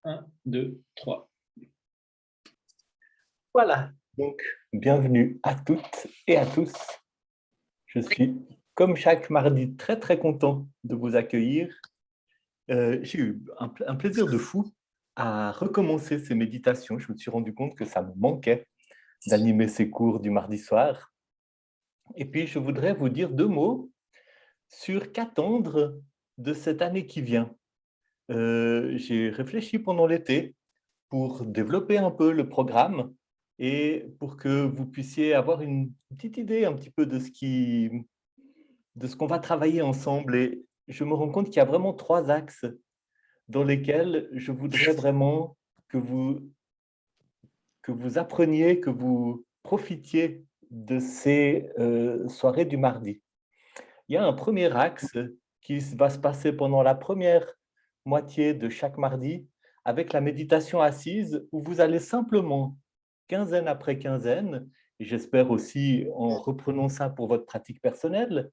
Un, 2, 3. Voilà, donc bienvenue à toutes et à tous. Je suis, comme chaque mardi, très très content de vous accueillir. J'ai eu un plaisir de fou à recommencer ces méditations. Je me suis rendu compte que ça me manquait d'animer ces cours du mardi soir. Et puis, je voudrais vous dire deux mots sur qu'attendre de cette année qui vient. J'ai réfléchi pendant l'été pour développer un peu le programme et pour que vous puissiez avoir une petite idée un petit peu de ce qu'on va travailler ensemble. Et je me rends compte qu'il y a vraiment trois axes dans lesquels je voudrais vraiment que vous appreniez, que vous profitiez de ces soirées du mardi. Il y a un premier axe qui va se passer pendant la première moitié de chaque mardi avec la méditation assise où vous allez simplement, quinzaine après quinzaine, et j'espère aussi en reprenant ça pour votre pratique personnelle,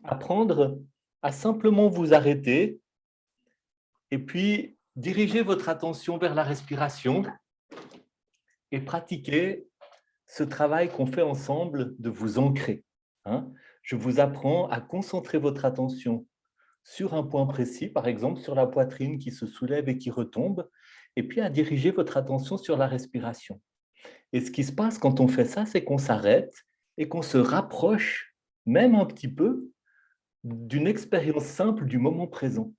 apprendre à simplement vous arrêter et puis diriger votre attention vers la respiration et pratiquer ce travail qu'on fait ensemble de vous ancrer. Hein. Je vous apprends à concentrer votre attention sur un point précis, par exemple sur la poitrine qui se soulève et qui retombe, et puis à diriger votre attention sur la respiration. Et ce qui se passe quand on fait ça, c'est qu'on s'arrête et qu'on se rapproche, même un petit peu, d'une expérience simple du moment présent.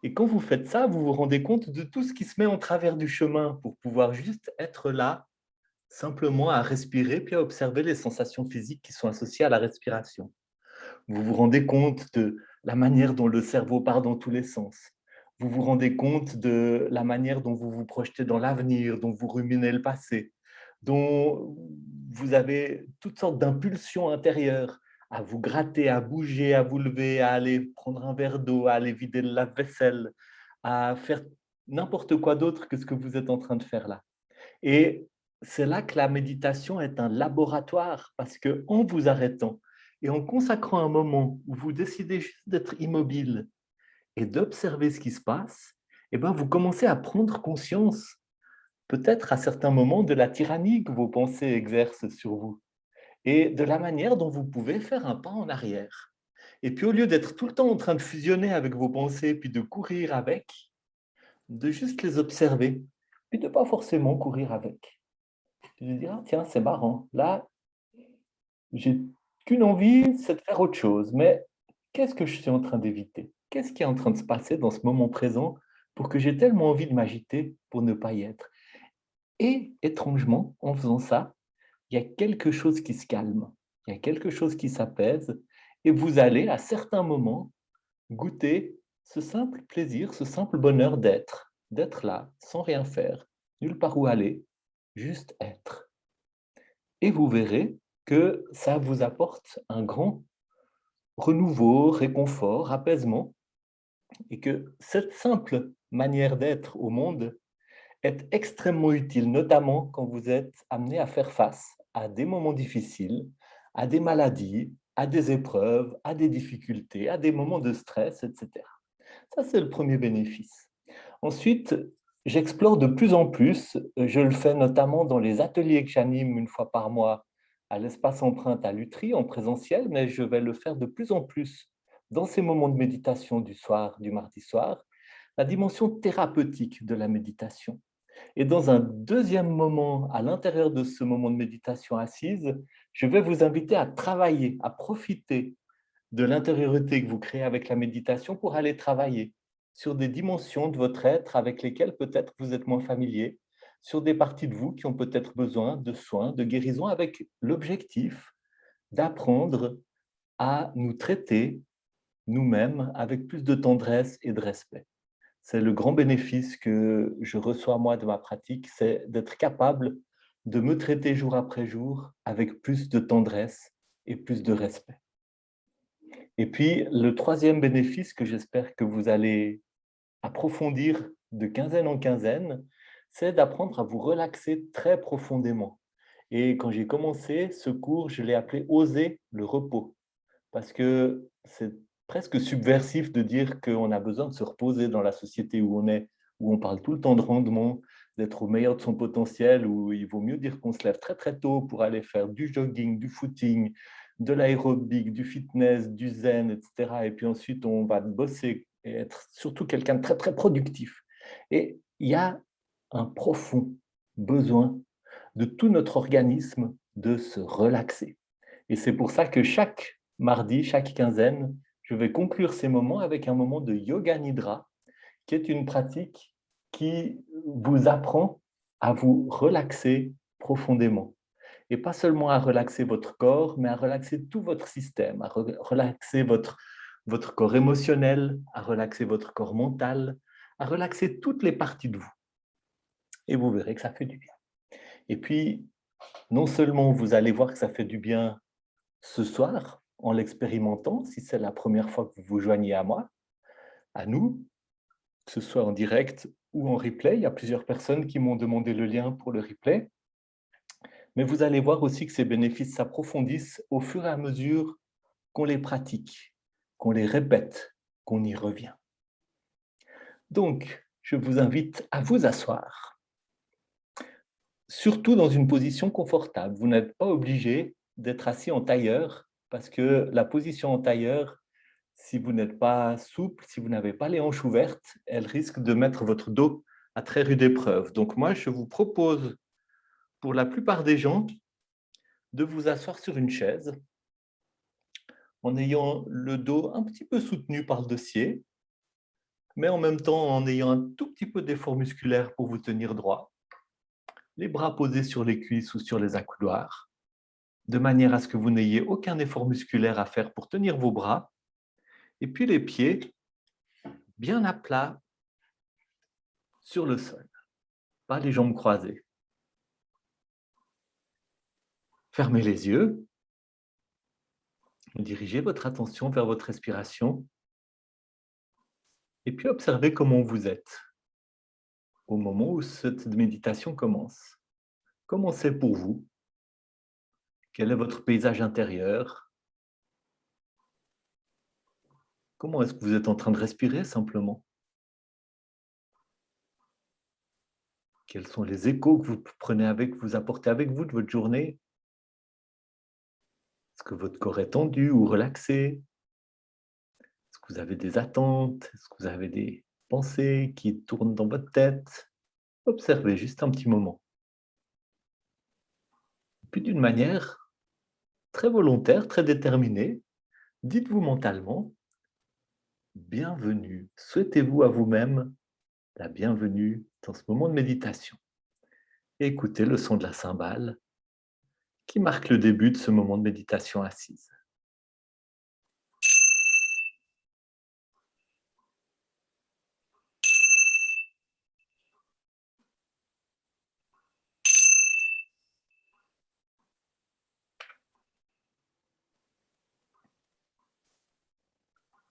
Et quand vous faites ça, vous vous rendez compte de tout ce qui se met en travers du chemin pour pouvoir juste être là, simplement à respirer, puis à observer les sensations physiques qui sont associées à la respiration. Vous vous rendez compte de la manière dont le cerveau part dans tous les sens. Vous vous rendez compte de la manière dont vous vous projetez dans l'avenir, dont vous ruminez le passé, dont vous avez toutes sortes d'impulsions intérieures à vous gratter, à bouger, à vous lever, à aller prendre un verre d'eau, à aller vider le lave-vaisselle, à faire n'importe quoi d'autre que ce que vous êtes en train de faire là. Et c'est là que la méditation est un laboratoire, parce qu'en vous arrêtant et en consacrant un moment où vous décidez juste d'être immobile et d'observer ce qui se passe, eh ben, vous commencez à prendre conscience, peut-être à certains moments, de la tyrannie que vos pensées exercent sur vous et de la manière dont vous pouvez faire un pas en arrière. Et puis au lieu d'être tout le temps en train de fusionner avec vos pensées, puis de courir avec, de juste les observer, puis de ne pas forcément courir avec. Tu te dis: «Ah tiens, c'est marrant, là, j'ai qu'une envie, c'est de faire autre chose, mais qu'est-ce que je suis en train d'éviter? Qu'est-ce qui est en train de se passer dans ce moment présent pour que j'ai tellement envie de m'agiter pour ne pas y être?» Et étrangement, en faisant ça, il y a quelque chose qui se calme, il y a quelque chose qui s'apaise et vous allez, à certains moments, goûter ce simple plaisir, ce simple bonheur d'être là, sans rien faire, nulle part où aller, juste être. Et vous verrez que ça vous apporte un grand renouveau, réconfort, apaisement et que cette simple manière d'être au monde est extrêmement utile, notamment quand vous êtes amené à faire face à des moments difficiles, à des maladies, à des épreuves, à des difficultés, à des moments de stress, etc. Ça, c'est le premier bénéfice. Ensuite, j'explore de plus en plus, je le fais notamment dans les ateliers que j'anime une fois par mois à l'espace Empreinte à Lutry en présentiel, mais je vais le faire de plus en plus dans ces moments de méditation du soir, du mardi soir, la dimension thérapeutique de la méditation. Et dans un deuxième moment, à l'intérieur de ce moment de méditation assise, je vais vous inviter à travailler, à profiter de l'intériorité que vous créez avec la méditation pour aller travailler sur des dimensions de votre être avec lesquelles peut-être vous êtes moins familier, sur des parties de vous qui ont peut-être besoin de soins, de guérison, avec l'objectif d'apprendre à nous traiter nous-mêmes avec plus de tendresse et de respect. C'est le grand bénéfice que je reçois moi de ma pratique, c'est d'être capable de me traiter jour après jour avec plus de tendresse et plus de respect. Et puis, le troisième bénéfice que j'espère que vous allez approfondir de quinzaine en quinzaine, c'est d'apprendre à vous relaxer très profondément. Et quand j'ai commencé ce cours, je l'ai appelé «Oser le repos» parce que c'est presque subversif de dire qu'on a besoin de se reposer dans la société où on est, où on parle tout le temps de rendement, d'être au meilleur de son potentiel, où il vaut mieux dire qu'on se lève très très tôt pour aller faire du jogging, du footing, de l'aérobic, du fitness, du zen, etc. Et puis ensuite, on va bosser et être surtout quelqu'un de très très productif. Et il y a un profond besoin de tout notre organisme de se relaxer. Et c'est pour ça que chaque mardi, chaque quinzaine, je vais conclure ces moments avec un moment de yoga nidra, qui est une pratique qui vous apprend à vous relaxer profondément. Et pas seulement à relaxer votre corps, mais à relaxer tout votre système, à relaxer votre corps émotionnel, à relaxer votre corps mental, à relaxer toutes les parties de vous. Et vous verrez que ça fait du bien. Et puis, non seulement vous allez voir que ça fait du bien ce soir, en l'expérimentant, si c'est la première fois que vous vous joignez à moi, à nous, que ce soit en direct ou en replay. Il y a plusieurs personnes qui m'ont demandé le lien pour le replay. Mais vous allez voir aussi que ces bénéfices s'approfondissent au fur et à mesure qu'on les pratique, qu'on les répète, qu'on y revient. Donc, je vous invite à vous asseoir, surtout dans une position confortable. Vous n'êtes pas obligé d'être assis en tailleur, parce que la position en tailleur, si vous n'êtes pas souple, si vous n'avez pas les hanches ouvertes, elle risque de mettre votre dos à très rude épreuve. Donc moi, je vous propose, pour la plupart des gens, de vous asseoir sur une chaise en ayant le dos un petit peu soutenu par le dossier, mais en même temps en ayant un tout petit peu d'effort musculaire pour vous tenir droit, les bras posés sur les cuisses ou sur les accoudoirs, de manière à ce que vous n'ayez aucun effort musculaire à faire pour tenir vos bras, et puis les pieds bien à plat sur le sol, pas les jambes croisées. Fermez les yeux, dirigez votre attention vers votre respiration, et puis observez comment vous êtes au moment où cette méditation commence. Comment c'est pour vous? Quel est votre paysage intérieur? Comment est-ce que vous êtes en train de respirer simplement? Quels sont les échos que vous prenez avec, vous apportez avec vous de votre journée? Est-ce que votre corps est tendu ou relaxé? Est-ce que vous avez des attentes? Est-ce que vous avez des pensées qui tournent dans votre tête? Observez juste un petit moment. Puis d'une manière très volontaire, très déterminée, dites-vous mentalement: bienvenue. Souhaitez-vous à vous-même la bienvenue dans ce moment de méditation. Et écoutez le son de la cymbale qui marque le début de ce moment de méditation assise.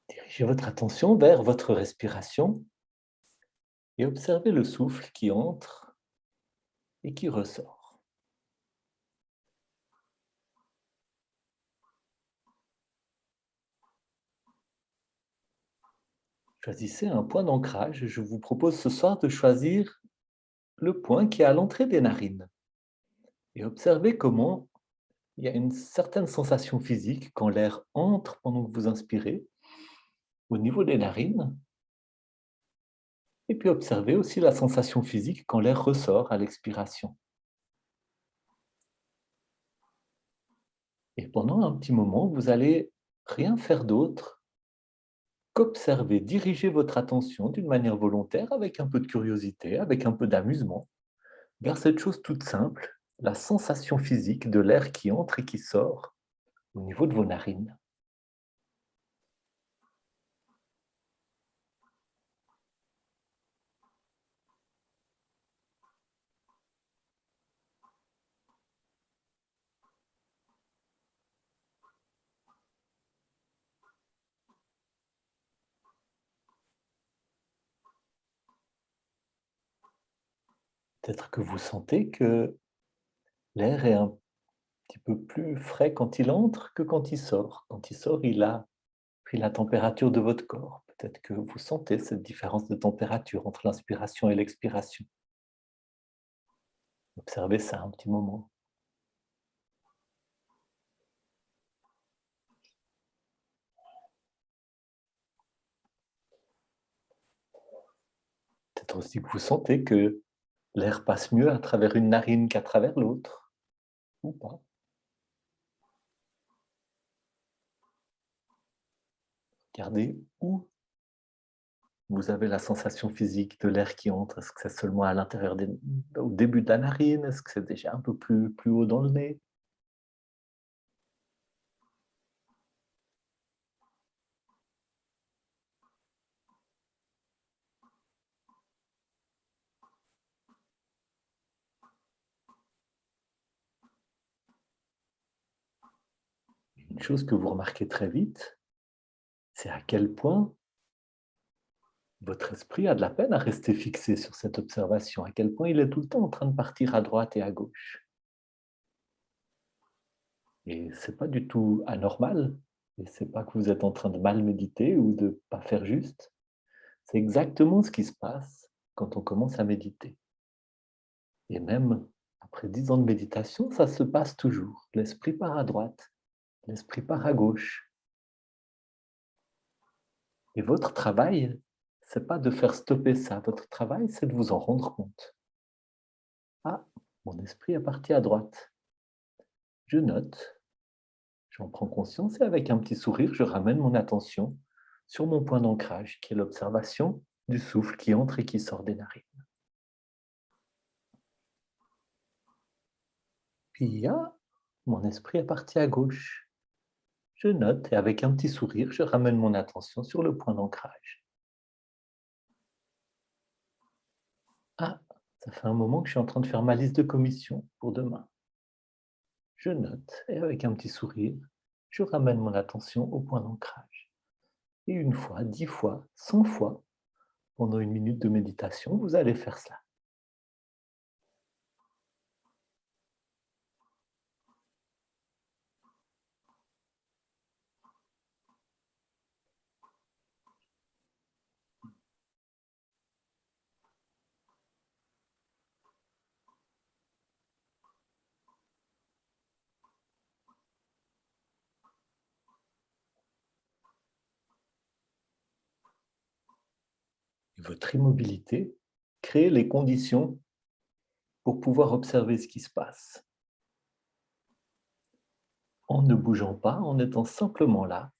Dirigez votre attention vers votre respiration et observez le souffle qui entre et qui ressort. Choisissez un point d'ancrage. Je vous propose ce soir de choisir le point qui est à l'entrée des narines et observez comment il y a une certaine sensation physique quand l'air entre pendant que vous inspirez au niveau des narines. Et puis observez aussi la sensation physique quand l'air ressort à l'expiration. Et pendant un petit moment, vous allez rien faire d'autre qu'observer, diriger votre attention d'une manière volontaire, avec un peu de curiosité, avec un peu d'amusement, vers cette chose toute simple, la sensation physique de l'air qui entre et qui sort au niveau de vos narines. Peut-être que vous sentez que l'air est un petit peu plus frais quand il entre que quand il sort. Quand il sort, il a Puis la température de votre corps. Peut-être que vous sentez cette différence de température entre l'inspiration et l'expiration. Observez ça un petit moment. Peut-être aussi que vous sentez que l'air passe mieux à travers une narine qu'à travers l'autre, ou pas. Regardez où vous avez la sensation physique de l'air qui entre. Est-ce que c'est seulement à l'intérieur, au début de la narine? Est-ce que c'est déjà un peu plus haut dans le nez? Une chose que vous remarquez très vite, c'est à quel point votre esprit a de la peine à rester fixé sur cette observation, à quel point il est tout le temps en train de partir à droite et à gauche. Et ce n'est pas du tout anormal, et ce n'est pas que vous êtes en train de mal méditer ou de ne pas faire juste. C'est exactement ce qui se passe quand on commence à méditer. Et même après 10 ans de méditation, ça se passe toujours. L'esprit part à droite, l'esprit part à gauche. Et votre travail, c'est pas de faire stopper ça. Votre travail, c'est de vous en rendre compte. Ah, mon esprit est parti à droite. Je note, j'en prends conscience et avec un petit sourire, je ramène mon attention sur mon point d'ancrage, qui est l'observation du souffle qui entre et qui sort des narines. Puis, ah, mon esprit est parti à gauche. Je note et avec un petit sourire, je ramène mon attention sur le point d'ancrage. Ah, ça fait un moment que je suis en train de faire ma liste de commissions pour demain. Je note et avec un petit sourire, je ramène mon attention au point d'ancrage. Et une fois, 10 fois, 100 fois, pendant une minute de méditation, vous allez faire cela. Et votre immobilité crée les conditions pour pouvoir observer ce qui se passe. En ne bougeant pas, en étant simplement là,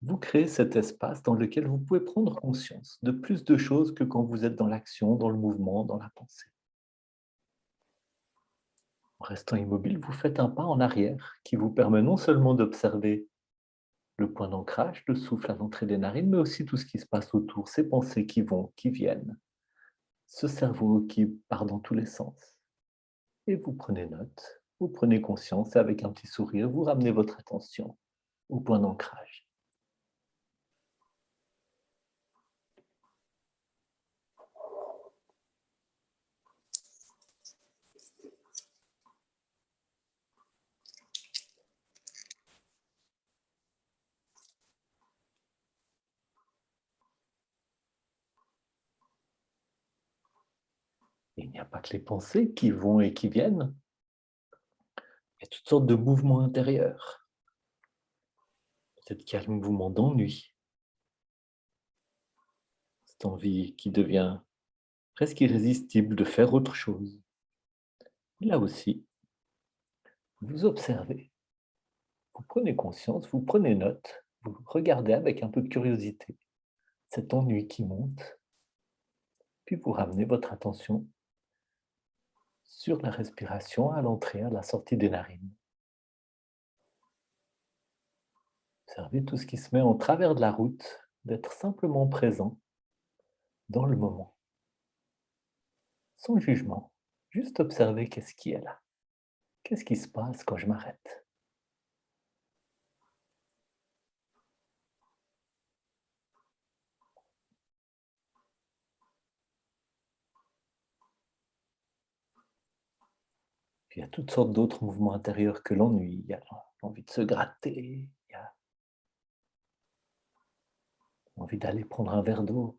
vous créez cet espace dans lequel vous pouvez prendre conscience de plus de choses que quand vous êtes dans l'action, dans le mouvement, dans la pensée. En restant immobile, vous faites un pas en arrière qui vous permet non seulement d'observer le point d'ancrage, le souffle à l'entrée des narines, mais aussi tout ce qui se passe autour, ces pensées qui vont, qui viennent, ce cerveau qui part dans tous les sens. Et vous prenez note, vous prenez conscience et avec un petit sourire, vous ramenez votre attention au point d'ancrage. Et il n'y a pas que les pensées qui vont et qui viennent, il y a toutes sortes de mouvements intérieurs. Peut-être qu'il y a le mouvement d'ennui, cette envie qui devient presque irrésistible de faire autre chose. Là aussi, vous observez, vous prenez conscience, vous prenez note, vous regardez avec un peu de curiosité cet ennui qui monte, puis vous ramenez votre attention sur la respiration à l'entrée, à la sortie des narines. Observez tout ce qui se met en travers de la route, d'être simplement présent dans le moment, sans jugement, juste observer qu'est-ce qui est là, qu'est-ce qui se passe quand je m'arrête. Puis il y a toutes sortes d'autres mouvements intérieurs que l'ennui, il y a l'envie de se gratter, il y a envie d'aller prendre un verre d'eau.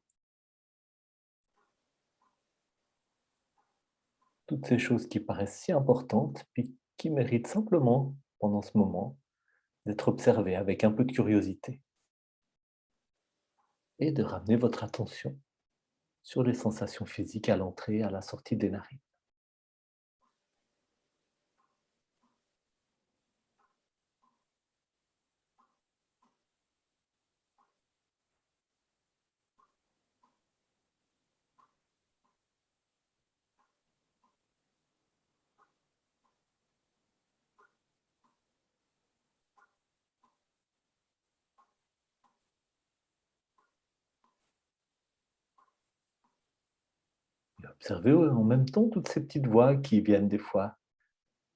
Toutes ces choses qui paraissent si importantes, puis qui méritent simplement, pendant ce moment, d'être observées avec un peu de curiosité et de ramener votre attention sur les sensations physiques à l'entrée et à la sortie des narines. Et observez en même temps toutes ces petites voix qui viennent des fois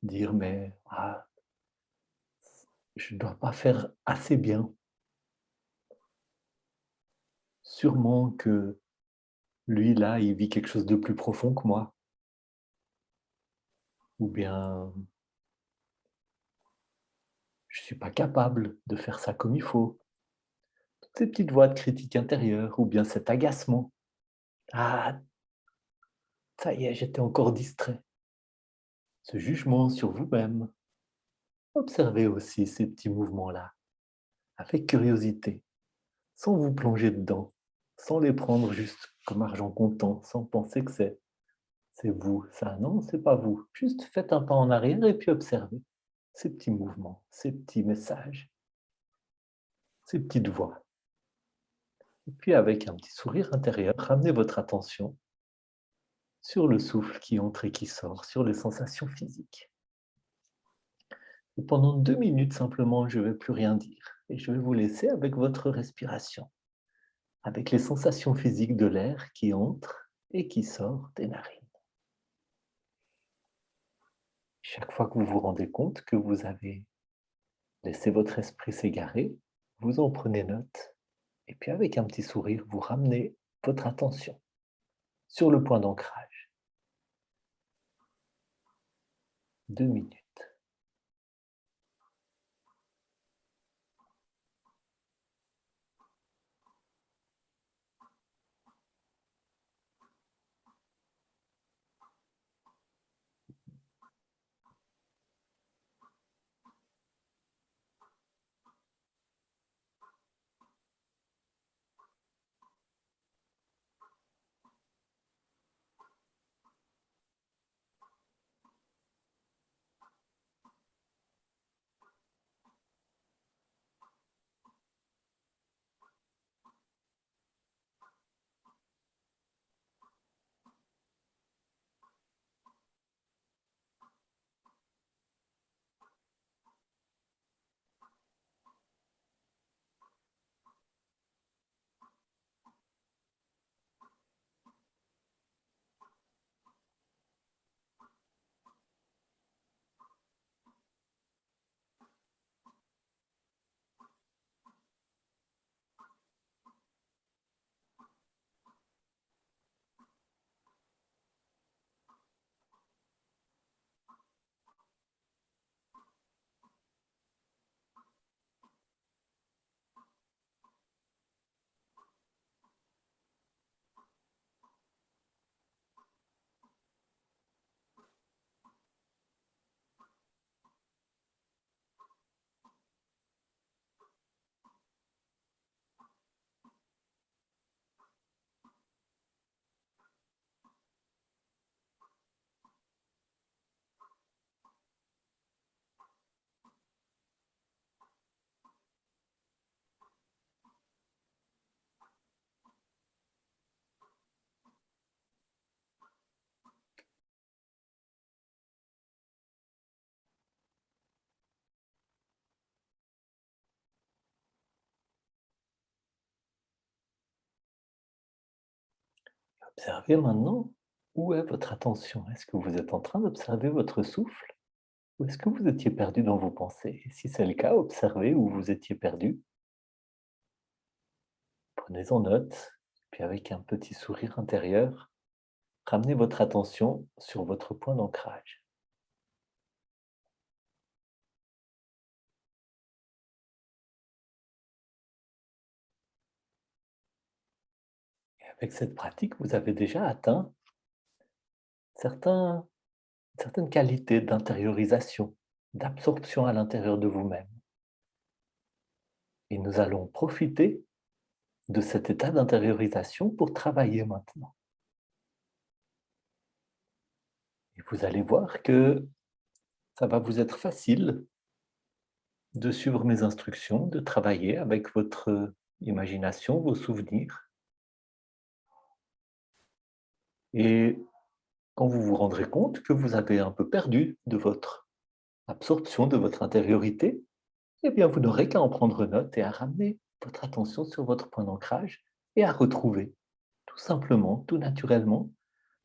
dire: «Mais je ne dois pas faire assez bien. Sûrement que lui, là, il vit quelque chose de plus profond que moi». Ou bien: «Je ne suis pas capable de faire ça comme il faut». Toutes ces petites voix de critique intérieure ou bien cet agacement. «Ah, ça y est, j'étais encore distrait». Ce jugement sur vous-même. Observez aussi ces petits mouvements-là, avec curiosité, sans vous plonger dedans, sans les prendre juste comme argent comptant, sans penser que c'est vous. Ça, non, c'est pas vous. Juste faites un pas en arrière et puis observez ces petits mouvements, ces petits messages, ces petites voix. Et puis avec un petit sourire intérieur, ramenez votre attention sur le souffle qui entre et qui sort, sur les sensations physiques. Et pendant 2 minutes simplement, je ne vais plus rien dire et je vais vous laisser avec votre respiration, avec les sensations physiques de l'air qui entre et qui sort des narines. Chaque fois que vous vous rendez compte que vous avez laissé votre esprit s'égarer, vous en prenez note et puis avec un petit sourire, vous ramenez votre attention sur le point d'ancrage. 2 minutes. Observez maintenant où est votre attention. Est-ce que vous êtes en train d'observer votre souffle ou est-ce que vous étiez perdu dans vos pensées? Et si c'est le cas, observez où vous étiez perdu. Prenez-en note, puis avec un petit sourire intérieur, ramenez votre attention sur votre point d'ancrage. Avec cette pratique, vous avez déjà atteint certains certaines qualités d'intériorisation, d'absorption à l'intérieur de vous-même. Et nous allons profiter de cet état d'intériorisation pour travailler maintenant. Et vous allez voir que ça va vous être facile de suivre mes instructions, de travailler avec votre imagination, vos souvenirs. Et quand vous vous rendrez compte que vous avez un peu perdu de votre absorption, de votre intériorité, eh bien, vous n'aurez qu'à en prendre note et à ramener votre attention sur votre point d'ancrage et à retrouver tout simplement, tout naturellement,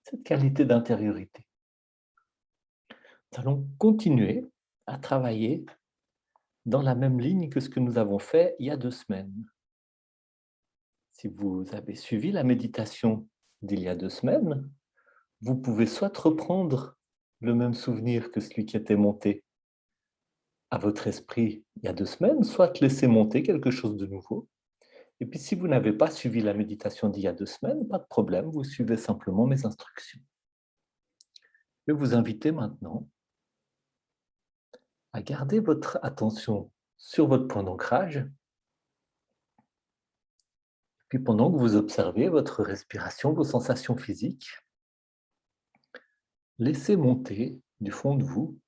cette qualité d'intériorité. Nous allons continuer à travailler dans la même ligne que ce que nous avons fait il y a 2 semaines. Si vous avez suivi la méditation d'il y a 2 semaines, vous pouvez soit reprendre le même souvenir que celui qui était monté à votre esprit il y a 2 semaines, soit laisser monter quelque chose de nouveau. Et puis si vous n'avez pas suivi la méditation d'il y a 2 semaines, pas de problème, vous suivez simplement mes instructions. Je vais vous inviter maintenant à garder votre attention sur votre point d'ancrage, puis pendant que vous observez votre respiration, vos sensations physiques, laissez monter du fond de vous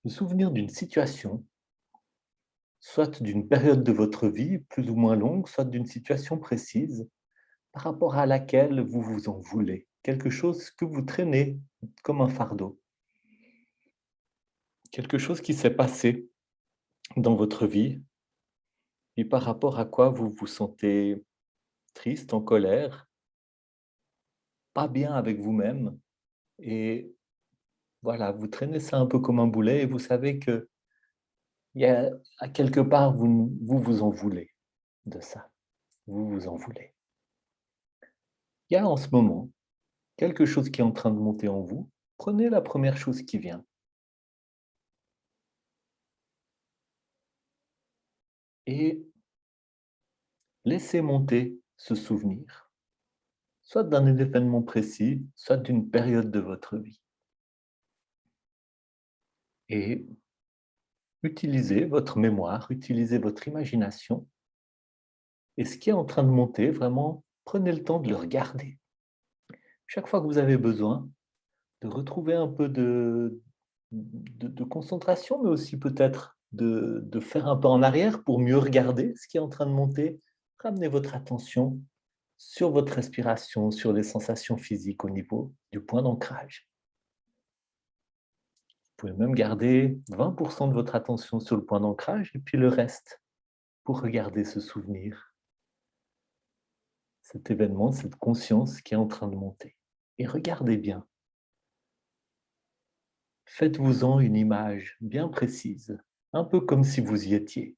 le souvenir d'une situation, soit d'une période de votre vie plus ou moins longue, soit d'une situation précise par rapport à laquelle vous vous en voulez, quelque chose que vous traînez comme un fardeau, quelque chose qui s'est passé dans votre vie et par rapport à quoi vous vous sentez triste, en colère, pas bien avec vous-même et voilà, vous traînez ça un peu comme un boulet et vous savez qu'il y a à quelque part, vous vous en voulez de ça, vous vous en voulez. Il y a en ce moment quelque chose qui est en train de monter en vous, prenez la première chose qui vient et laissez monter ce souvenir, soit d'un événement précis, soit d'une période de votre vie. Et utilisez votre mémoire, utilisez votre imagination et ce qui est en train de monter, vraiment, prenez le temps de le regarder. Chaque fois que vous avez besoin de retrouver un peu de concentration, mais aussi peut-être de faire un pas en arrière pour mieux regarder ce qui est en train de monter, ramenez votre attention sur votre respiration, sur les sensations physiques au niveau du point d'ancrage. Vous pouvez même garder 20 de votre attention sur le point d'ancrage et puis le reste pour regarder ce souvenir, cet événement, cette conscience qui est en train de monter. Et regardez bien. Faites-vous-en une image bien précise, un peu comme si vous y étiez.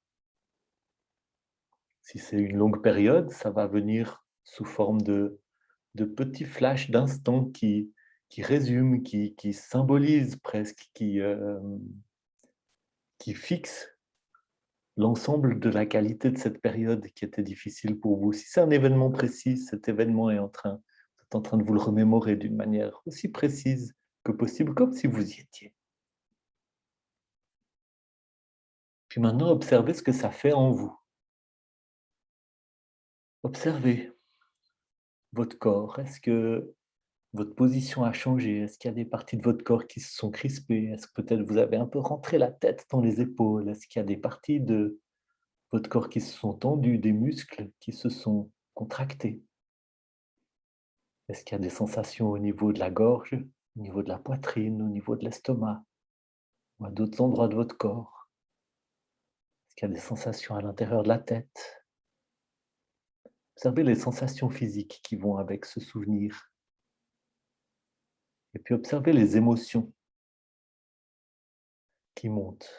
Si c'est une longue période, ça va venir sous forme de petits flashs d'instants qui résument, qui symbolisent presque, qui fixent l'ensemble de la qualité de cette période qui était difficile pour vous. Si c'est un événement précis, cet événement vous êtes en train de vous le remémorer d'une manière aussi précise que possible, comme si vous y étiez. Puis maintenant, observez ce que ça fait en vous. Observez votre corps. Est-ce que votre position a changé? Est-ce qu'il y a des parties de votre corps qui se sont crispées? Est-ce que peut-être vous avez un peu rentré la tête dans les épaules? Est-ce qu'il y a des parties de votre corps qui se sont tendues, des muscles qui se sont contractés? Est-ce qu'il y a des sensations au niveau de la gorge, au niveau de la poitrine, au niveau de l'estomac ou à d'autres endroits de votre corps? Est-ce qu'il y a des sensations à l'intérieur de la tête? Observez les sensations physiques qui vont avec ce souvenir et puis observez les émotions qui montent.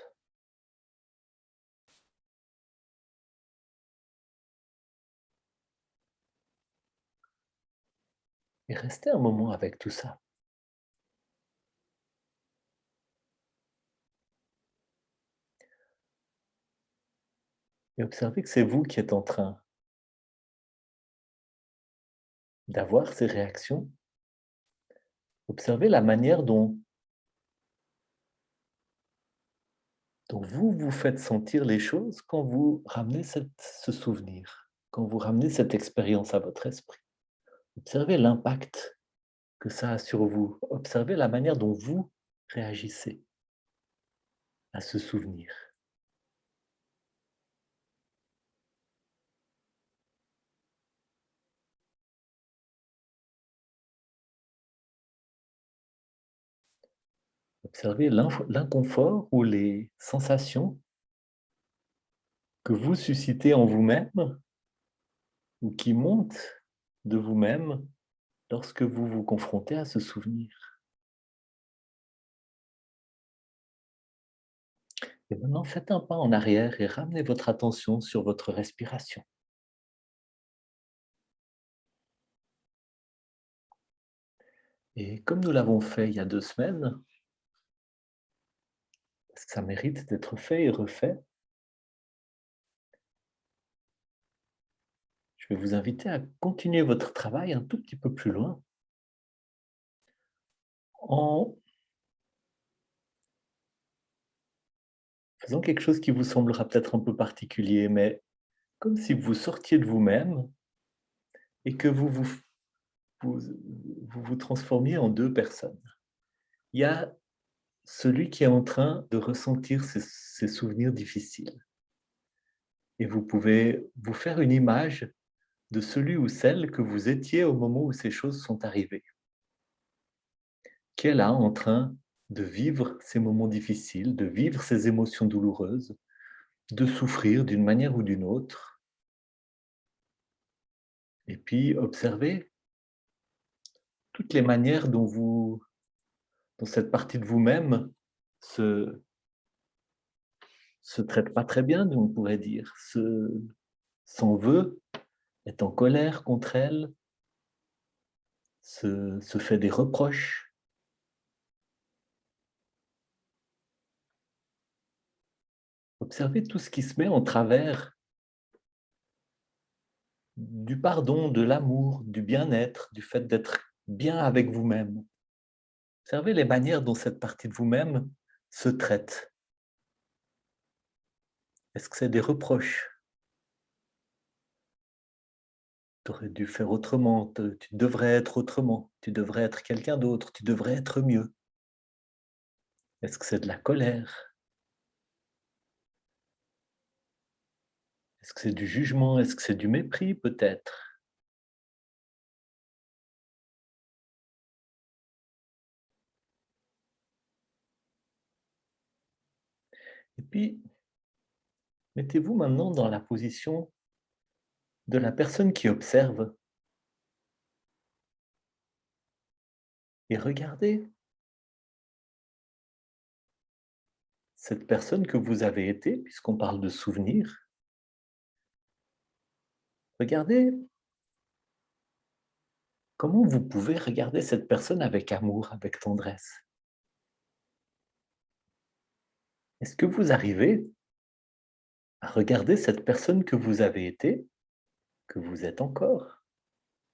Et restez un moment avec tout ça. Et observez que c'est vous qui êtes en train d'avoir ces réactions. Observez la manière dont vous vous faites sentir les choses quand vous ramenez ce souvenir, quand vous ramenez cette expérience à votre esprit. Observez l'impact que ça a sur vous. Observez la manière dont vous réagissez à ce souvenir. Observez l'inconfort ou les sensations que vous suscitez en vous-même ou qui montent de vous-même lorsque vous vous confrontez à ce souvenir. Et maintenant, faites un pas en arrière et ramenez votre attention sur votre respiration. Et comme nous l'avons fait il y a 2 semaines, parce que ça mérite d'être fait et refait, je vais vous inviter à continuer votre travail un tout petit peu plus loin en faisant quelque chose qui vous semblera peut-être un peu particulier, mais comme si vous sortiez de vous-même et que vous vous transformiez en 2 personnes. Il y a celui qui est en train de ressentir ces souvenirs difficiles et vous pouvez vous faire une image de celui ou celle que vous étiez au moment où ces choses sont arrivées, qui est là en train de vivre ces moments difficiles, de vivre ces émotions douloureuses, de souffrir d'une manière ou d'une autre. Et puis observez toutes les manières dont cette partie de vous-même se traite pas très bien, on pourrait dire, s'en veut, est en colère contre elle, se fait des reproches. Observez tout ce qui se met en travers du pardon, de l'amour, du bien-être, du fait d'être bien avec vous-même. Observez les manières dont cette partie de vous-même se traite. Est-ce que c'est des reproches? Tu aurais dû faire autrement, tu devrais être autrement, tu devrais être quelqu'un d'autre, tu devrais être mieux. Est-ce que c'est de la colère? Est-ce que c'est du jugement? Est-ce que c'est du mépris peut-être? Et puis, mettez-vous maintenant dans la position de la personne qui observe et regardez cette personne que vous avez été, puisqu'on parle de souvenirs. Regardez comment vous pouvez regarder cette personne avec amour, avec tendresse. Est-ce que vous arrivez à regarder cette personne que vous avez été, que vous êtes encore,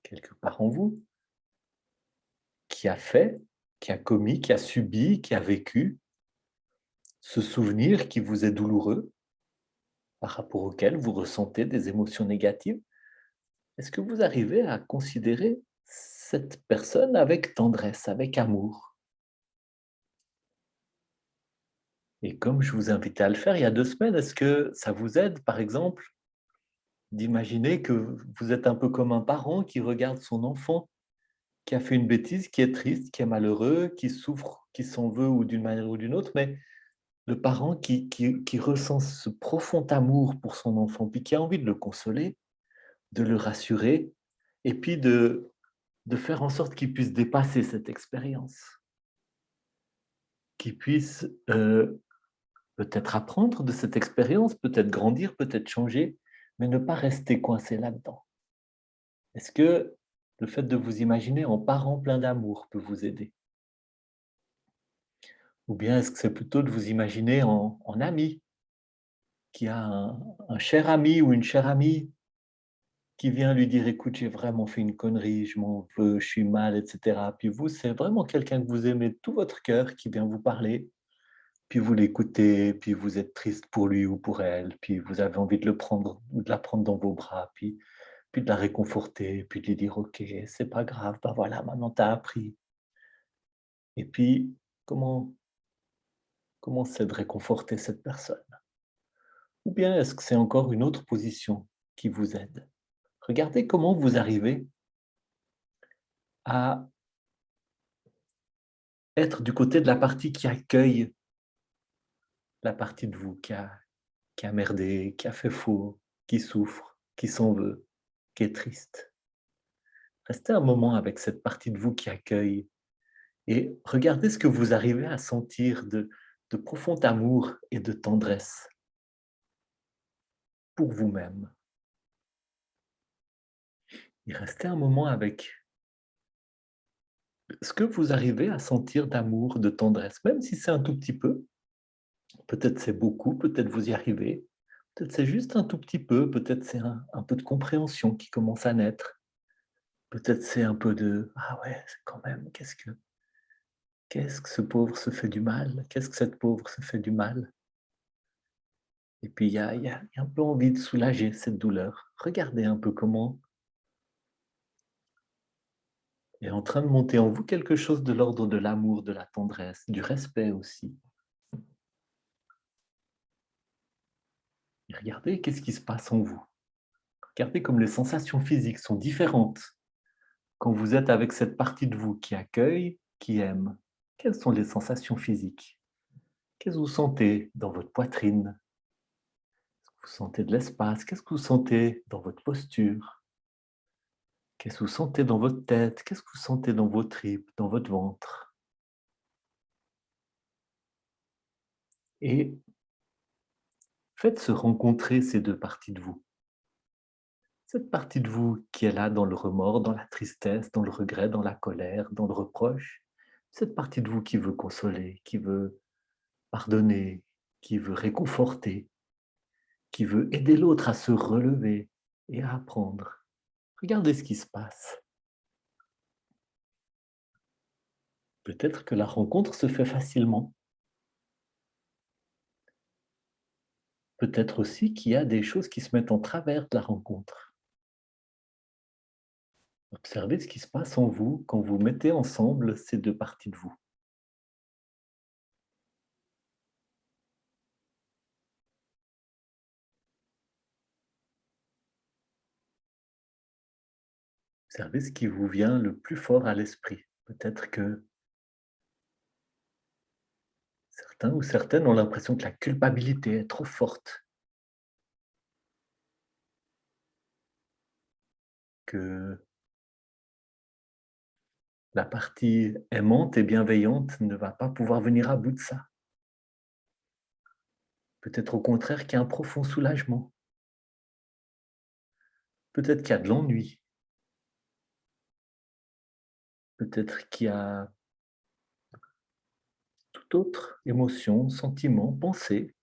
quelque part en vous, qui a fait, qui a commis, qui a subi, qui a vécu ce souvenir qui vous est douloureux, par rapport auquel vous ressentez des émotions négatives? Est-ce que vous arrivez à considérer cette personne avec tendresse, avec amour? Et comme je vous invitais à le faire il y a 2 semaines, est-ce que ça vous aide, par exemple, d'imaginer que vous êtes un peu comme un parent qui regarde son enfant qui a fait une bêtise, qui est triste, qui est malheureux, qui souffre, qui s'en veut ou d'une manière ou d'une autre, mais le parent qui ressent ce profond amour pour son enfant, puis qui a envie de le consoler, de le rassurer et puis de faire en sorte qu'il puisse dépasser cette expérience, qu'il puisse, peut-être apprendre de cette expérience, peut-être grandir, peut-être changer, mais ne pas rester coincé là-dedans. Est-ce que le fait de vous imaginer en parent plein d'amour peut vous aider? Ou bien est-ce que c'est plutôt de vous imaginer en ami, qui a un cher ami ou une chère amie qui vient lui dire: «Écoute, j'ai vraiment fait une connerie, je m'en veux, je suis mal» et cetera. Puis vous, c'est vraiment quelqu'un que vous aimez de tout votre cœur qui vient vous parler, puis vous l'écoutez, puis vous êtes triste pour lui ou pour elle, puis vous avez envie de le prendre ou de la prendre dans vos bras, puis de la réconforter, puis de lui dire: «OK, c'est pas grave, bah, voilà, maintenant tu as appris». Et puis comment c'est de réconforter cette personne? Ou bien est-ce que c'est encore une autre position qui vous aide? Regardez comment vous arrivez à être du côté de la partie qui accueille la partie de vous qui a merdé, qui a fait faux, qui souffre, qui s'en veut, qui est triste. Restez un moment avec cette partie de vous qui accueille et regardez ce que vous arrivez à sentir de profond amour et de tendresse pour vous-même. Et restez un moment avec ce que vous arrivez à sentir d'amour, de tendresse, même si c'est un tout petit peu. Peut-être c'est beaucoup, peut-être vous y arrivez, peut-être c'est juste un tout petit peu, peut-être c'est un peu de compréhension qui commence à naître, peut-être c'est un peu de: «Ah ouais, c'est quand même, qu'est-ce que ce pauvre se fait du mal? Qu'est-ce que cette pauvre se fait du mal?» Et puis il y a un peu envie de soulager cette douleur. Regardez un peu comment est en train de monter en vous quelque chose de l'ordre de l'amour, de la tendresse, du respect aussi. Et regardez qu'est-ce qui se passe en vous. Regardez comme les sensations physiques sont différentes quand vous êtes avec cette partie de vous qui accueille, qui aime. Quelles sont les sensations physiques? Qu'est-ce que vous sentez dans votre poitrine? Vous sentez de l'espace? Qu'est-ce que vous sentez dans votre posture? Qu'est-ce que vous sentez dans votre tête? Qu'est-ce que vous sentez dans vos tripes, dans votre ventre? Et faites se rencontrer ces 2 parties de vous. Cette partie de vous qui est là dans le remords, dans la tristesse, dans le regret, dans la colère, dans le reproche. Cette partie de vous qui veut consoler, qui veut pardonner, qui veut réconforter, qui veut aider l'autre à se relever et à apprendre. Regardez ce qui se passe. Peut-être que la rencontre se fait facilement. Peut-être aussi qu'il y a des choses qui se mettent en travers de la rencontre. Observez ce qui se passe en vous quand vous mettez ensemble ces 2 parties de vous. Observez ce qui vous vient le plus fort à l'esprit. Peut-être que certains ou certaines ont l'impression que la culpabilité est trop forte, que la partie aimante et bienveillante ne va pas pouvoir venir à bout de ça. Peut-être au contraire qu'il y a un profond soulagement. Peut-être qu'il y a de l'ennui. Peut-être qu'il y a toute autre émotion, sentiment, pensée.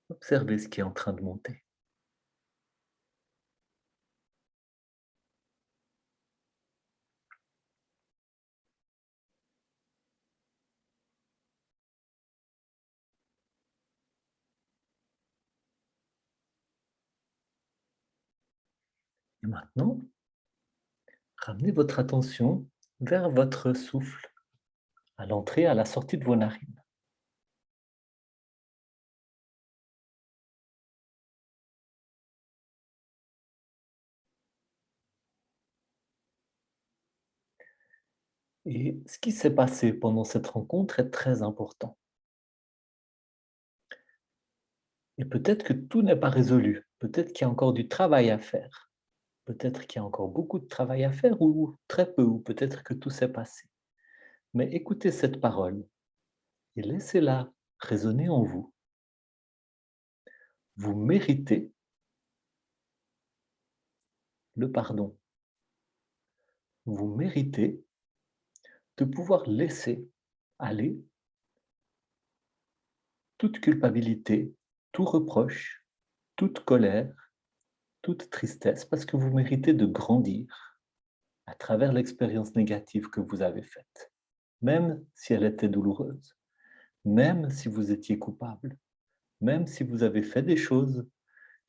Observez ce qui est en train de monter. Et maintenant, ramenez votre attention vers votre souffle, à l'entrée, à la sortie de vos narines. Et ce qui s'est passé pendant cette rencontre est très important. Et peut-être que tout n'est pas résolu. Peut-être qu'il y a encore du travail à faire. Peut-être qu'il y a encore beaucoup de travail à faire ou très peu, ou peut-être que tout s'est passé. Mais écoutez cette parole et laissez-la résonner en vous. Vous méritez le pardon. Vous méritez de pouvoir laisser aller toute culpabilité, tout reproche, toute colère, toute tristesse parce que vous méritez de grandir à travers l'expérience négative que vous avez faite, même si elle était douloureuse, même si vous étiez coupable, même si vous avez fait des choses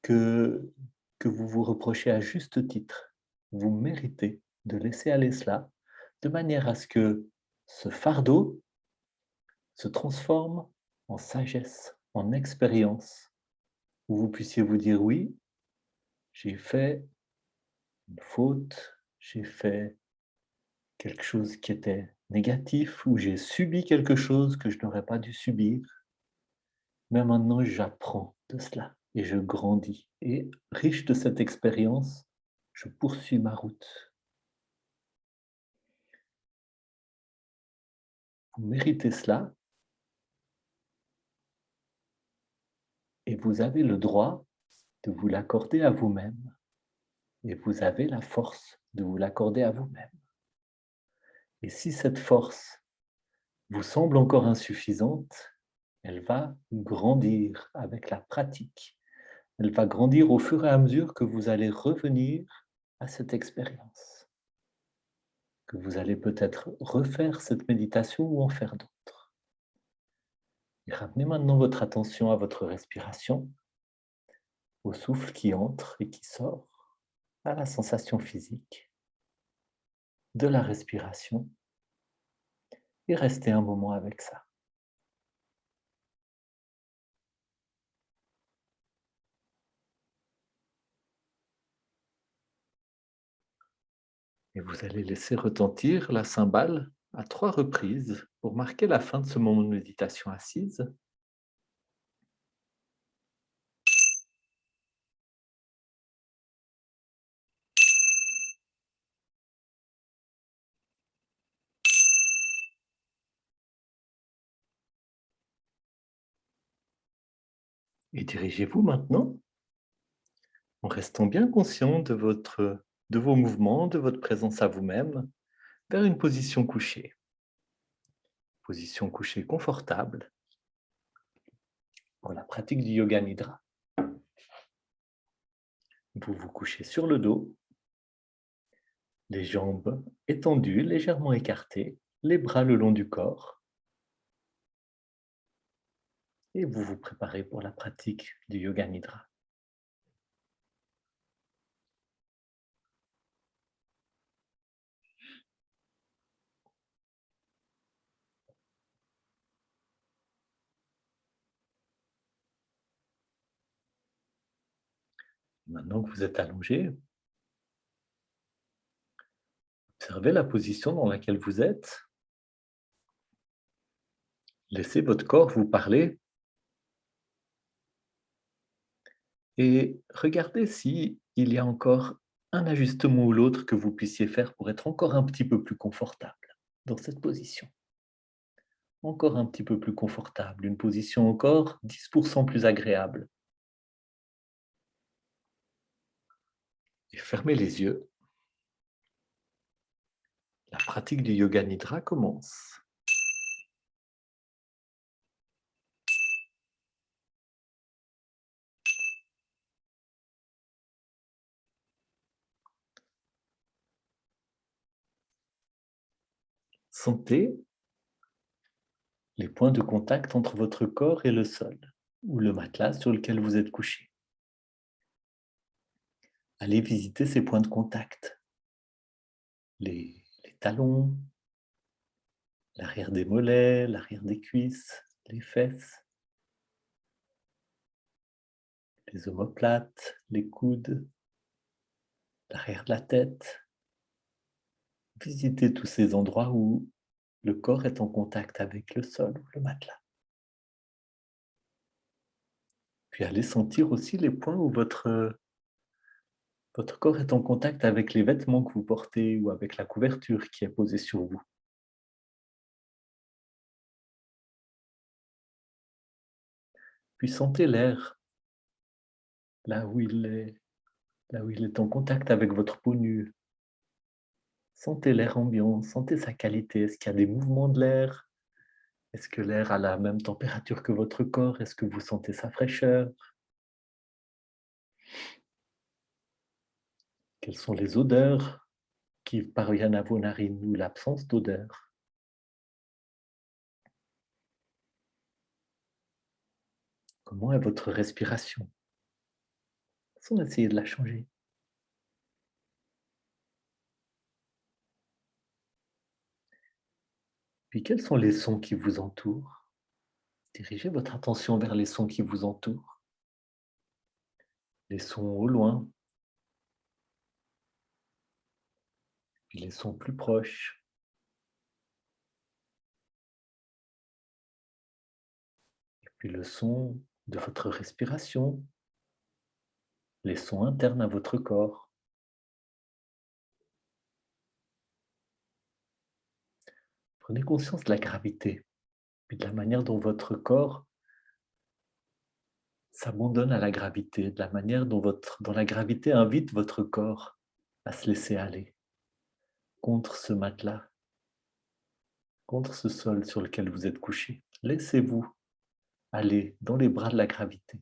que, que vous vous reprochez à juste titre. Vous méritez de laisser aller cela de manière à ce que ce fardeau se transforme en sagesse, en expérience, où vous puissiez vous dire: «Oui, j'ai fait une faute, j'ai fait quelque chose qui était négatif ou j'ai subi quelque chose que je n'aurais pas dû subir, mais maintenant j'apprends de cela et je grandis et riche de cette expérience, je poursuis ma route». Vous méritez cela et vous avez le droit de vous l'accorder à vous-même et vous avez la force de vous l'accorder à vous-même. Et si cette force vous semble encore insuffisante, elle va grandir avec la pratique. Elle va grandir au fur et à mesure que vous allez revenir à cette expérience, que vous allez peut-être refaire cette méditation ou en faire d'autres. Et ramenez maintenant votre attention à votre respiration, au souffle qui entre et qui sort, à la sensation physique de la respiration et restez un moment avec ça. Et vous allez laisser retentir la cymbale à 3 reprises pour marquer la fin de ce moment de méditation assise. Et dirigez-vous maintenant, en restant bien conscient de vos mouvements, de votre présence à vous-même, vers une position couchée. Position couchée confortable pour la pratique du yoga nidra. Vous vous couchez sur le dos, les jambes étendues, légèrement écartées, les bras le long du corps, et vous vous préparez pour la pratique du yoga nidra. Maintenant que vous êtes allongé, observez la position dans laquelle vous êtes. Laissez votre corps vous parler et regardez si il y a encore un ajustement ou l'autre que vous puissiez faire pour être encore un petit peu plus confortable dans cette position. Encore un petit peu plus confortable, une position encore 10% plus agréable. Et fermez les yeux. La pratique du yoga nidra commence. Sentez les points de contact entre votre corps et le sol ou le matelas sur lequel vous êtes couché. Allez visiter ces points de contact. Les talons, l'arrière des mollets, l'arrière des cuisses, les fesses, les omoplates, les coudes, l'arrière de la tête. Visitez tous ces endroits où le corps est en contact avec le sol ou le matelas. Puis allez sentir aussi les points où votre corps est en contact avec les vêtements que vous portez ou avec la couverture qui est posée sur vous. Puis sentez l'air là où là où il est en contact avec votre peau nue. Sentez l'air ambiant, sentez sa qualité. Est-ce qu'il y a des mouvements de l'air? Est-ce que l'air a la même température que votre corps? Est-ce que vous sentez sa fraîcheur? Quelles sont les odeurs qui parviennent à vos narines ou l'absence d'odeur? Comment est votre respiration? Sans essayer de la changer. Puis quels sont les sons qui vous entourent? Dirigez votre attention vers les sons qui vous entourent. Les sons au loin, puis les sons plus proches. Et puis le son de votre respiration, les sons internes à votre corps. Prenez conscience de la gravité, puis de la manière dont votre corps s'abandonne à la gravité, de la manière dont la gravité invite votre corps à se laisser aller contre ce matelas, contre ce sol sur lequel vous êtes couché. Laissez-vous aller dans les bras de la gravité.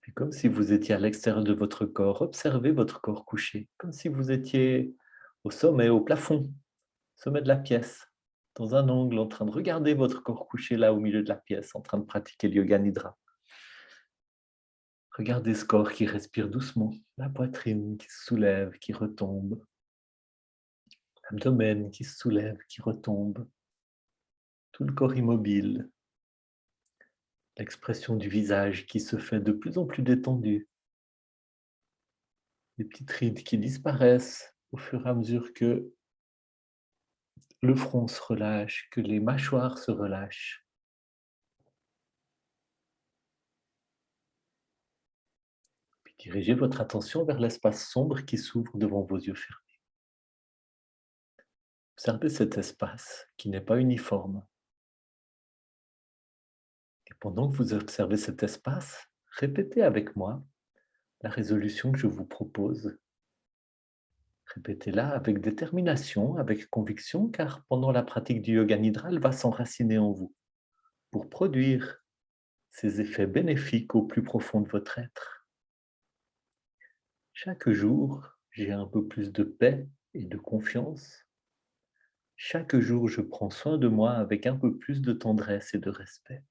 Puis comme si vous étiez à l'extérieur de votre corps, observez votre corps couché, comme si vous étiez au sommet, au plafond, sommet de la pièce, dans un angle, en train de regarder votre corps couché là au milieu de la pièce, en train de pratiquer le yoga nidra. Regardez ce corps qui respire doucement, la poitrine qui se soulève, qui retombe, l'abdomen qui se soulève, qui retombe, tout le corps immobile, l'expression du visage qui se fait de plus en plus détendue, les petites rides qui disparaissent au fur et à mesure que le front se relâche, que les mâchoires se relâchent. Puis dirigez votre attention vers l'espace sombre qui s'ouvre devant vos yeux fermés. Observez cet espace qui n'est pas uniforme. Et pendant que vous observez cet espace, répétez avec moi la résolution que je vous propose. Répétez-la avec détermination, avec conviction, car pendant la pratique du yoga nidra, elle va s'enraciner en vous pour produire ces effets bénéfiques au plus profond de votre être. Chaque jour, j'ai un peu plus de paix et de confiance. Chaque jour, je prends soin de moi avec un peu plus de tendresse et de respect.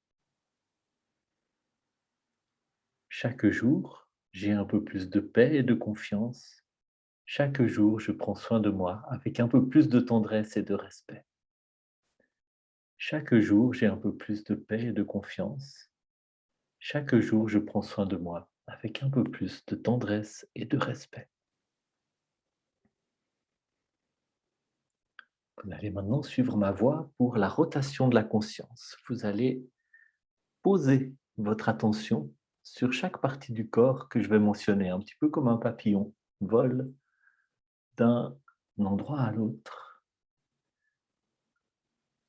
Chaque jour, j'ai un peu plus de paix et de confiance. Chaque jour, je prends soin de moi avec un peu plus de tendresse et de respect. Chaque jour, j'ai un peu plus de paix et de confiance. Chaque jour, je prends soin de moi avec un peu plus de tendresse et de respect. Vous allez maintenant suivre ma voix pour la rotation de la conscience. Vous allez poser votre attention sur chaque partie du corps que je vais mentionner, un petit peu comme un papillon vole d'un endroit à l'autre.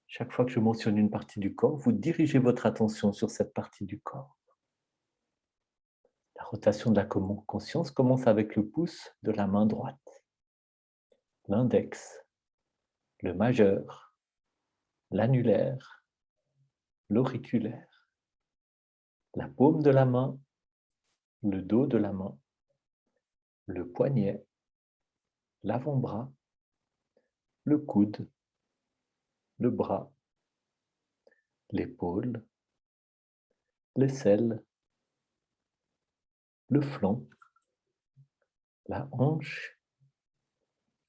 Chaque fois que je mentionne une partie du corps, vous dirigez votre attention sur cette partie du corps. La rotation de la conscience commence avec le pouce de la main droite, l'index, le majeur, l'annulaire, l'auriculaire, la paume de la main, le dos de la main, le poignet, l'avant-bras, le coude, le bras, l'épaule, l'aisselle, le flanc, la hanche,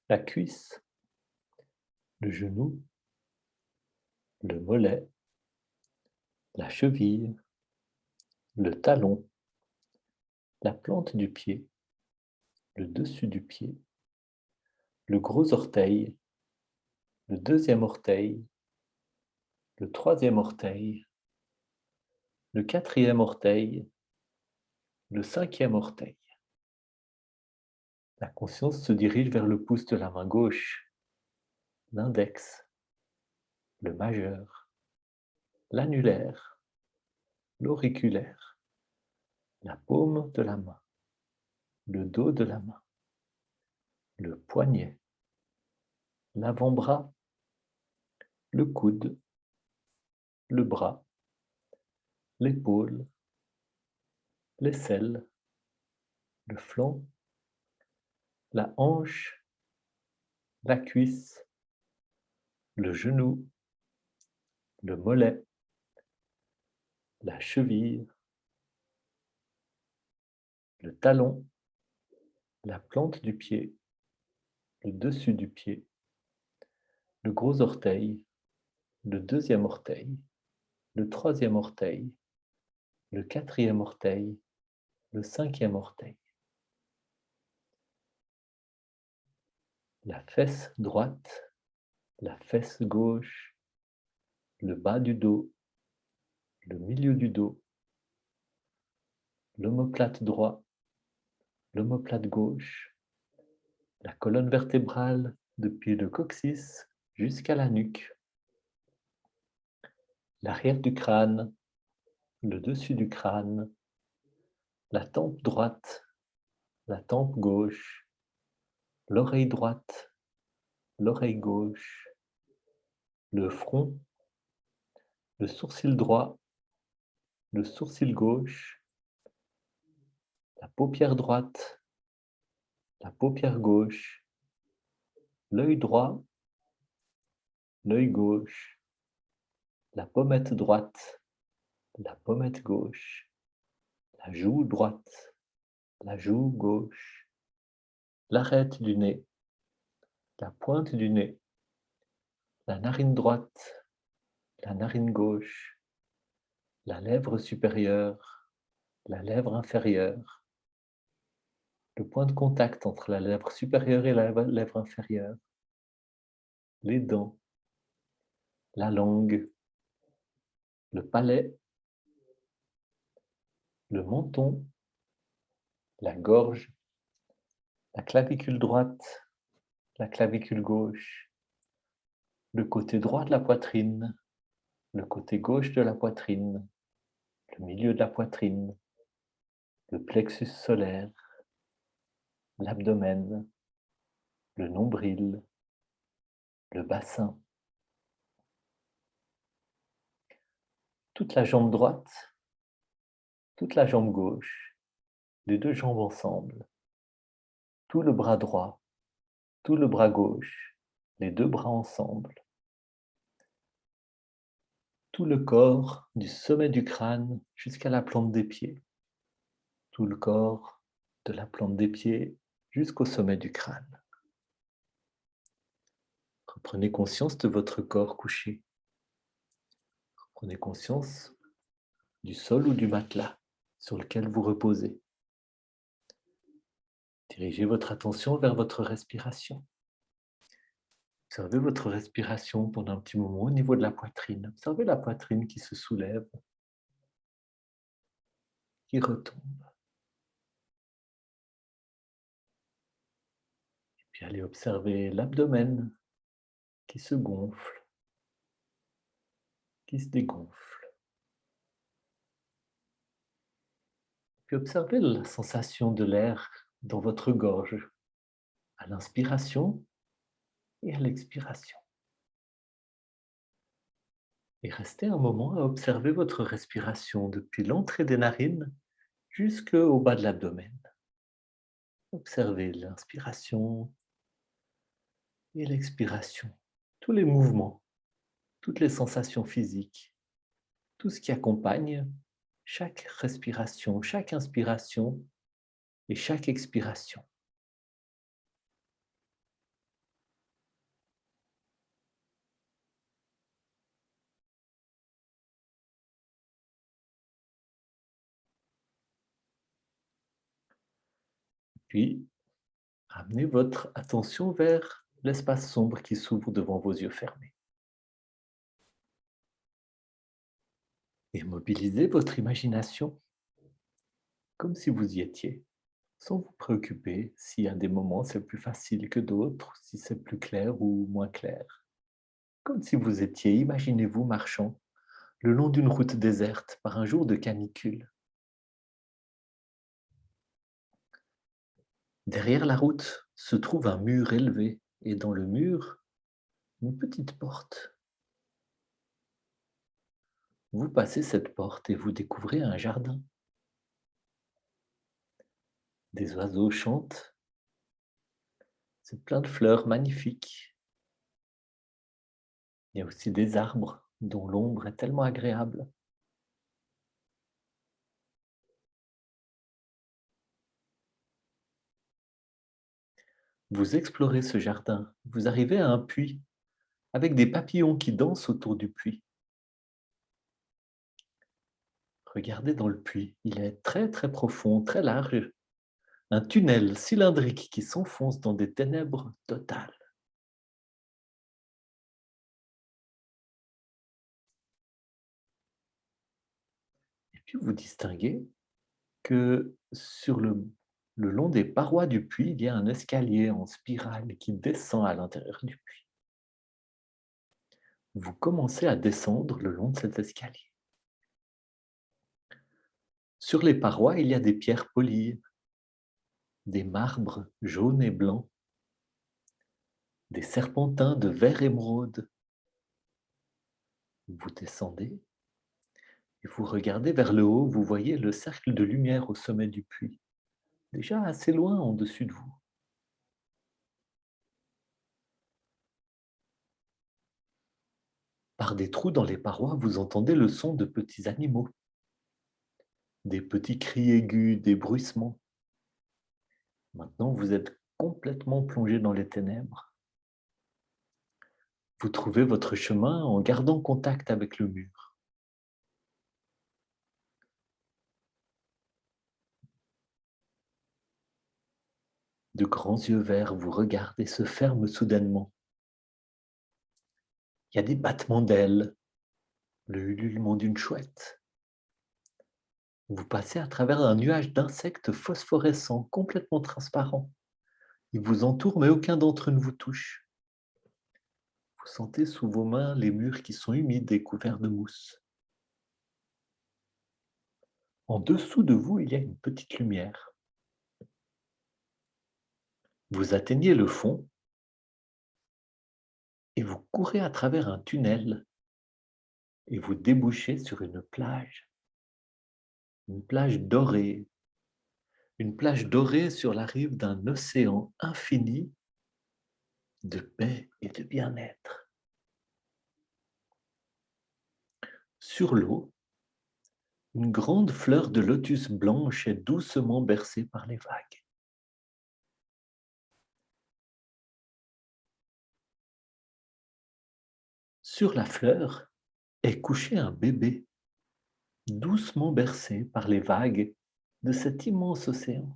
la cuisse, le genou, le mollet, la cheville, le talon, la plante du pied, le dessus du pied, le gros orteil, le deuxième orteil, le troisième orteil, le quatrième orteil, le cinquième orteil. La conscience se dirige vers le pouce de la main gauche, l'index, le majeur, l'annulaire, l'auriculaire, la paume de la main, le dos de la main, le poignet, l'avant-bras, le coude, le bras, l'épaule, l'aisselle, le flanc, la hanche, la cuisse, le genou, le mollet, la cheville, le talon, la plante du pied, le dessus du pied, le gros orteil, le deuxième orteil, le troisième orteil, le quatrième orteil, le cinquième orteil, la fesse droite, la fesse gauche, le bas du dos, le milieu du dos, l'omoplate droit, l'omoplate gauche, la colonne vertébrale depuis le coccyx jusqu'à la nuque, l'arrière du crâne, le dessus du crâne, la tempe droite, la tempe gauche, l'oreille droite, l'oreille gauche, le front, le sourcil droit, le sourcil gauche, la paupière droite, la paupière gauche, l'œil droit, l'œil gauche, la pommette droite, la pommette gauche, la joue droite, la joue gauche, l'arête du nez, la pointe du nez, la narine droite, la narine gauche, la lèvre supérieure, la lèvre inférieure, le point de contact entre la lèvre supérieure et la lèvre inférieure, les dents, la langue, le palais, le menton, la gorge, la clavicule droite, la clavicule gauche, le côté droit de la poitrine, le côté gauche de la poitrine, le milieu de la poitrine, le plexus solaire, l'abdomen, le nombril, le bassin, toute la jambe droite, toute la jambe gauche, les deux jambes ensemble, tout le bras droit, tout le bras gauche, les deux bras ensemble, tout le corps du sommet du crâne jusqu'à la plante des pieds, tout le corps de la plante des pieds jusqu'au sommet du crâne. Reprenez conscience de votre corps couché. Prenez conscience du sol ou du matelas sur lequel vous reposez. Dirigez votre attention vers votre respiration. Observez votre respiration pendant un petit moment au niveau de la poitrine. Observez la poitrine qui se soulève, qui retombe. Et puis allez observer l'abdomen qui se gonfle, qui se dégonfle. Puis observez la sensation de l'air dans votre gorge, à l'inspiration et à l'expiration. Et restez un moment à observer votre respiration depuis l'entrée des narines jusqu'au bas de l'abdomen. Observez l'inspiration et l'expiration, tous les mouvements, toutes les sensations physiques, tout ce qui accompagne chaque respiration, chaque inspiration et chaque expiration. Puis, amenez votre attention vers l'espace sombre qui s'ouvre devant vos yeux fermés. Et mobilisez votre imagination comme si vous y étiez, sans vous préoccuper si à des moments c'est plus facile que d'autres, si c'est plus clair ou moins clair. Comme si vous étiez, imaginez-vous marchant le long d'une route déserte par un jour de canicule. Derrière la route se trouve un mur élevé et dans le mur, une petite porte. Vous passez cette porte et vous découvrez un jardin. Des oiseaux chantent, c'est plein de fleurs magnifiques. Il y a aussi des arbres dont l'ombre est tellement agréable. Vous explorez ce jardin, vous arrivez à un puits avec des papillons qui dansent autour du puits. Regardez dans le puits, il est très très profond, très large. Un tunnel cylindrique qui s'enfonce dans des ténèbres totales. Et puis vous distinguez que sur le long des parois du puits, il y a un escalier en spirale qui descend à l'intérieur du puits. Vous commencez à descendre le long de cet escalier. Sur les parois, il y a des pierres polies, des marbres jaunes et blancs, des serpentins de vert émeraude. Vous descendez et vous regardez vers le haut, vous voyez le cercle de lumière au sommet du puits, déjà assez loin en dessus de vous. Par des trous dans les parois, vous entendez le son de petits animaux, des petits cris aigus, des bruissements. Maintenant, vous êtes complètement plongé dans les ténèbres. Vous trouvez votre chemin en gardant contact avec le mur. De grands yeux verts vous regardent et se ferment soudainement. Il y a des battements d'ailes, le ululement d'une chouette. Vous passez à travers un nuage d'insectes phosphorescents, complètement transparents. Ils vous entourent, mais aucun d'entre eux ne vous touche. Vous sentez sous vos mains les murs qui sont humides et couverts de mousse. En dessous de vous, il y a une petite lumière. Vous atteignez le fond et vous courez à travers un tunnel et vous débouchez sur une plage dorée, une plage dorée sur la rive d'un océan infini de paix et de bien-être. Sur l'eau, une grande fleur de lotus blanche est doucement bercée par les vagues. Sur la fleur est couché un bébé, doucement bercé par les vagues de cet immense océan.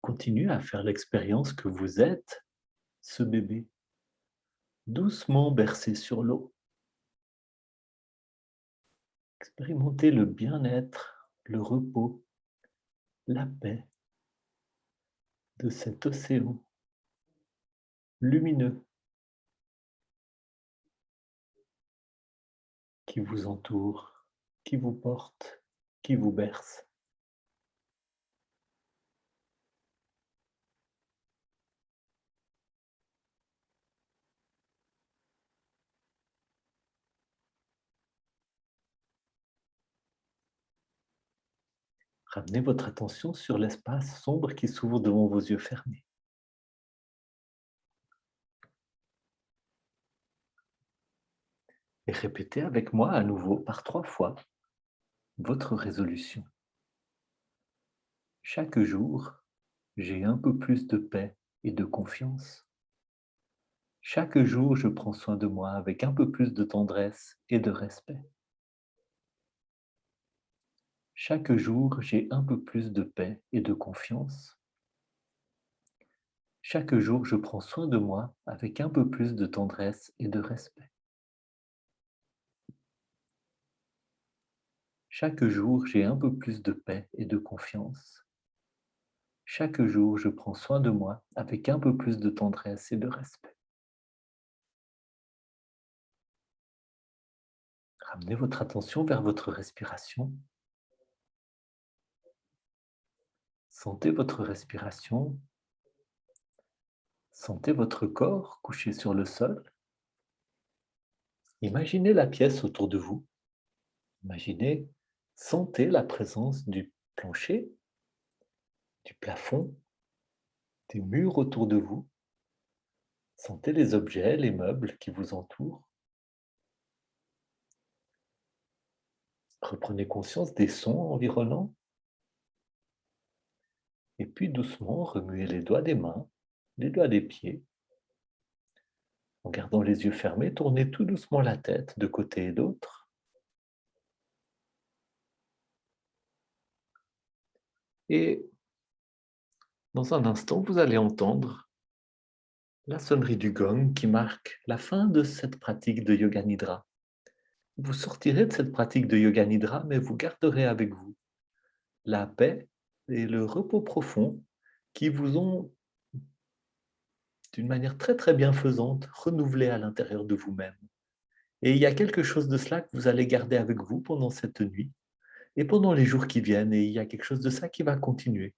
Continuez à faire l'expérience que vous êtes ce bébé, doucement bercé sur l'eau. Expérimentez le bien-être, le repos, la paix de cet océan lumineux qui vous entoure, qui vous porte, qui vous berce. Ramenez votre attention sur l'espace sombre qui s'ouvre devant vos yeux fermés. Et répétez avec moi à nouveau par 3 fois votre résolution. Chaque jour, j'ai un peu plus de paix et de confiance. Chaque jour, je prends soin de moi avec un peu plus de tendresse et de respect. Chaque jour, j'ai un peu plus de paix et de confiance. Chaque jour, je prends soin de moi avec un peu plus de tendresse et de respect. Chaque jour, j'ai un peu plus de paix et de confiance. Chaque jour, je prends soin de moi avec un peu plus de tendresse et de respect. Ramenez votre attention vers votre respiration. Sentez votre respiration. Sentez votre corps couché sur le sol. Imaginez la pièce autour de vous. Imaginez, sentez la présence du plancher, du plafond, des murs autour de vous. Sentez les objets, les meubles qui vous entourent. Reprenez conscience des sons environnants. Et puis doucement, remuez les doigts des mains, les doigts des pieds. En gardant les yeux fermés, tournez tout doucement la tête de côté et d'autre. Et dans un instant, vous allez entendre la sonnerie du gong qui marque la fin de cette pratique de Yoga Nidra. Vous sortirez de cette pratique de Yoga Nidra, mais vous garderez avec vous la paix et le repos profond qui vous ont, d'une manière très très bienfaisante, renouvelé à l'intérieur de vous-même. Et il y a quelque chose de cela que vous allez garder avec vous pendant cette nuit et pendant les jours qui viennent, et il y a quelque chose de ça qui va continuer.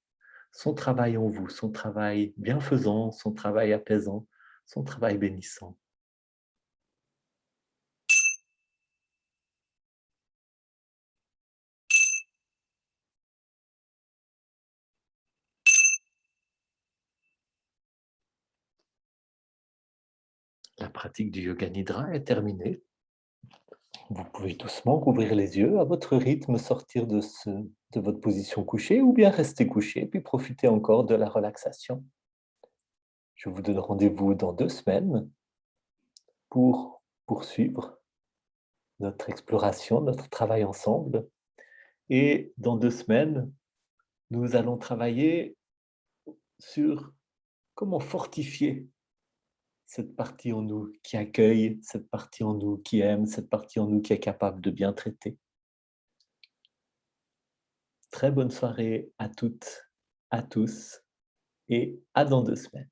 Son travail en vous, son travail bienfaisant, son travail apaisant, son travail bénissant. La pratique du Yoga Nidra est terminée. Vous pouvez doucement rouvrir les yeux, à votre rythme, sortir de votre position couchée ou bien rester couché, puis profiter encore de la relaxation. Je vous donne rendez-vous dans 2 semaines pour poursuivre notre exploration, notre travail ensemble. Et dans 2 semaines, nous allons travailler sur comment fortifier cette partie en nous qui accueille, cette partie en nous qui aime, cette partie en nous qui est capable de bien traiter. Très bonne soirée à toutes, à tous et à dans 2 semaines.